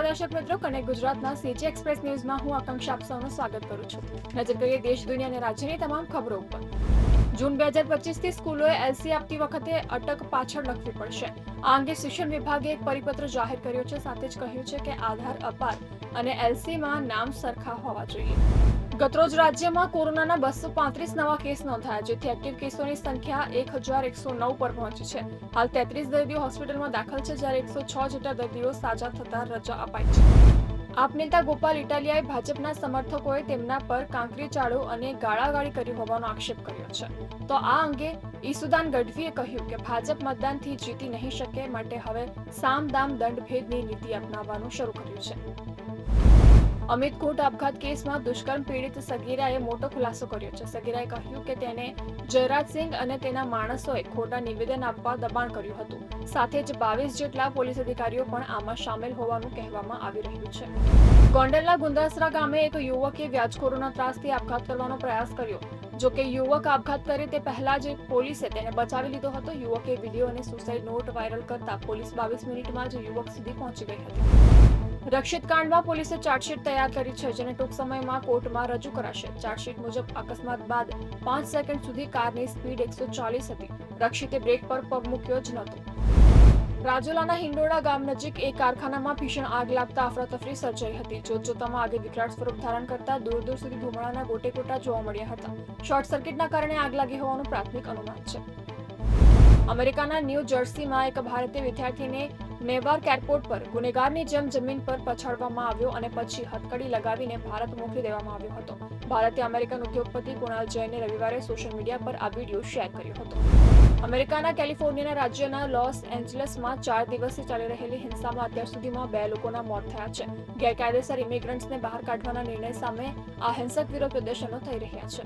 નમસ્કાર દર્શક મિત્રો, કનેક્ટ ગુજરાતના સીજી એક્સપ્રેસ ન્યૂઝમાં હું આકાંક્ષા આપ સૌનું સ્વાગત કરું છું. નજર કરીએ દેશ, દુનિયા અને રાજ્યની તમામ ખબરો ઉપર. જૂન 2025 થી સ્કૂલોએ એલસી આપતી વખતે અટક પાછળ લખવી પડશે. આ અંગે શિક્ષણ વિભાગે એક પરિપત્ર જાહેર કર્યો છે. સાથે જ કહ્યું છે કે આધાર અપાર અને એલસીમાં નામ સરખા હોવા જોઈએ. ગતરોજ રાજ્યમાં કોરોનાના 235 નવા કેસ નોંધાયા, જેથી એક્ટિવ કેસોની સંખ્યા 1109 પર પહોંચી છે. હાલ 33 દર્દીઓ હોસ્પિટલમાં દાખલ છે, જ્યારે 106 જેટલા દર્દીઓ સાજા થતા રજા અપાઈ છે. આપ નેતા ગોપાલ ઇટાલિયાએ ભાજપના સમર્થકોએ તેમના પર કાંકરી ચાળો અને ગાળાગાળી કરી હોવાનો આક્ષેપ કર્યો છે. તો આ અંગે ઈસુદાન ગઢવીએ કહ્યું કે ભાજપ મતદાનથી જીતી નહીં શકે, માટે હવે સામ દામ દંડ ભેદની નીતિ અપનાવવાનું શરૂ કર્યું છે. અમિત કોટ આપઘાત કેસમાં દુષ્કર્મ પીડિત સગીરાએ મોટો ખુલાસો કર્યો છે. સગીરાએ કહ્યું કે તેને જયરાજસિંહ અને તેના માણસોએ ખોટા નિવેદન આપવા દબાણ કર્યું હતું. સાથે જ 22 જેટલા પોલીસ અધિકારીઓ પણ આમાં સામેલ હોવાનું કહેવામાં આવી રહ્યું છે. ગોંડલના ગુંદાસરા ગામે એક યુવકે વ્યાજખોરોના ત્રાસથી આપઘાત કરવાનો પ્રયાસ કર્યો. જો કે યુવક આપઘાત કરે તે પહેલા જ પોલીસે તેને બચાવી લીધો હતો. યુવકે વિડીયો અને સુસાઇડ નોટ વાયરલ કરતા પોલીસ 22 મિનિટમાં જ યુવક સુધી પહોંચી ગઈ હતી. રક્ષિત કાંડમાં પોલીસે ચાર્જશીટ તૈયાર કરી છે, જેને ટૂંક સમયમાં કોર્ટમાં રજૂ કરાશે. ચાર્જશીટ મુજબ અકસ્માત બાદ 5 સેકન્ડ સુધી કારની સ્પીડ 140 હતી. રક્ષિતે બ્રેક પર પગ મૂક્યો જ નહોતો. રાજુલાના હિંડોળા ગામ નજીક એક કારખાનામાં ભીષણ આગ લાગતા અફરાતફરી સર્જાઈ હતી. જોતજોતામાં આગે વિકરાળ સ્વરૂપ ધારણ કરતા દૂર દૂર સુધી ધુમાડાના ગોટેગોટા જોવા મળ્યા હતા. શોર્ટ સર્કિટના કારણે આગ લાગી હોવાનું પ્રાથમિક અનુમાન છે. અમેરિકાના ન્યૂ જર્સીમાં એક ભારતીય વિદ્યાર્થીને નેવાર્ક એરપોર્ટ પર ગુનેગારની જેમ જમીન પર પછાડવામાં આવ્યો અને પછી હથકડી લગાવીને ભારત મોકલી દેવામાં આવ્યો હતો. ભારતીય અમેરિકન ઉદ્યોગપતિ કુણાલ જૈને રવિવારે સોશિયલ મીડિયા પર આ વિડીયો શેર કર્યો હતો. અમેરિકાના કેલિફોર્નિયાના રાજ્યના લોસ એન્જલસમાં 4 દિવસથી ચાલી રહેલી હિંસામાં અત્યાર સુધીમાં 2 લોકોના મોત થયા છે. ગેરકાયદેસર ઇમિગ્રન્ટ્સને બહાર કાઢવાના નિર્ણય સામે આ હિંસક વિરોધ પ્રદર્શનો થઈ રહ્યા છે.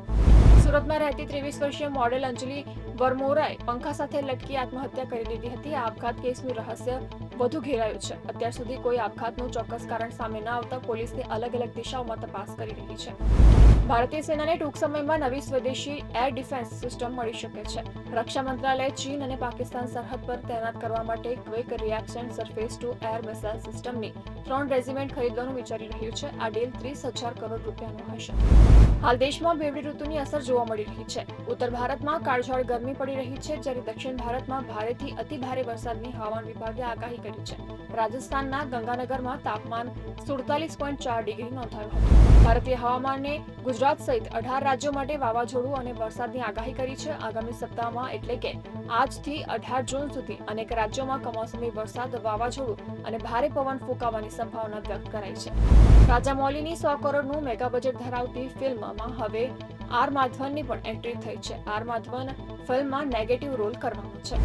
સુરતમાં રહેતી 23 વર્ષીય મોડેલ અંજલિ વરમોરાએ પંખા સાથે લટકી આત્મહત્યા કરી લીધી હતી. આ આપઘાત કેસનું રહસ્ય વધુ ઘેરાયું છે. અત્યાર સુધી કોઈ આપઘાતનું ચોક્કસ કારણ સામે ન આવતા પોલીસને અલગ અલગ દિશાઓમાં તપાસ કરી રહી છે. ભારતીય સેનાને ટૂંક સમયમાં નવી સ્વદેશી એર ડિફેન્સ સિસ્ટમ મળી શકે છે. રક્ષા મંત્રાલય ચીન અને પાકિસ્તાન સરહદ પર તૈનાત કરવા માટે quick reaction surface two air missile સિસ્ટમની 3 રેજિમેન્ટ ખરીદવાનું વિચારી રહ્યું છે. આ ડીલ 30,000 કરોડ રૂપિયાનું હશે. હાલ દેશમાં બેવડી ઋતુની અસર જોવા મળી રહી છે. ઉત્તર ભારતમાં કાળઝાળ ગરમી પડી રહી છે, જ્યારે દક્ષિણ ભારતમાં ભારેથી અતિભારે વરસાદની હવામાન વિભાગે આગાહી કરી છે. રાજસ્થાનના ગંગાનગરમાં તાપમાન 47.4 ડિગ્રી નોંધાયું હતું. ભારતીય હવામાને ગુજરાત સહિત 18 રાજ્યો માટે વાવાઝોડું અને વરસાદની આગાહી કરી છે. આગામી સપ્તાહમાં એટલે કે આજથી 18 જૂન સુધી અનેક રાજ્યોમાં કમોસમી વરસાદ, વાવાઝોડું અને ભારે પવન ફૂંકાવાની સંભાવના વ્યક્ત કરાઈ છે. રાજામૌલીની 100 કરોડનું મેગા બજેટ ધરાવતી ફિલ્મમાં હવે આર માધવનની પણ એન્ટ્રી થઈ છે. આર માધવન ફિલ્મમાં નેગેટિવ રોલ કરવાનો છે.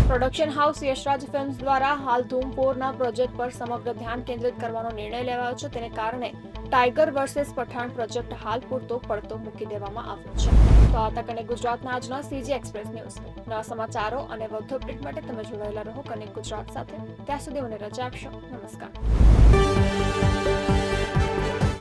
પ્રોડક્શન હાઉસ યશરાજ ફિલ્મ્સ દ્વારા હાલ ધૂમ 4ના પ્રોજેક્ટ પર સમગ્ર ધ્યાન કેન્દ્રિત કરવાનો નિર્ણય લેવાયો છે. તેને કારણે ટાઈગર વર્સેસ પઠાણ પ્રોજેક્ટ હાલ પૂરતો પડતો મૂકી દેવામાં આવ્યો છે. તો આ હતા કનેક્ટ ગુજરાતના આજના સીજી એક્સપ્રેસ ન્યૂઝ. નવા સમાચારો અને વધુ અપડેટ માટે તમે જોડાયેલા રહો કનેક્ટ ગુજરાત સાથે. ત્યાં સુધી મને રજા આપશો. નમસ્કાર.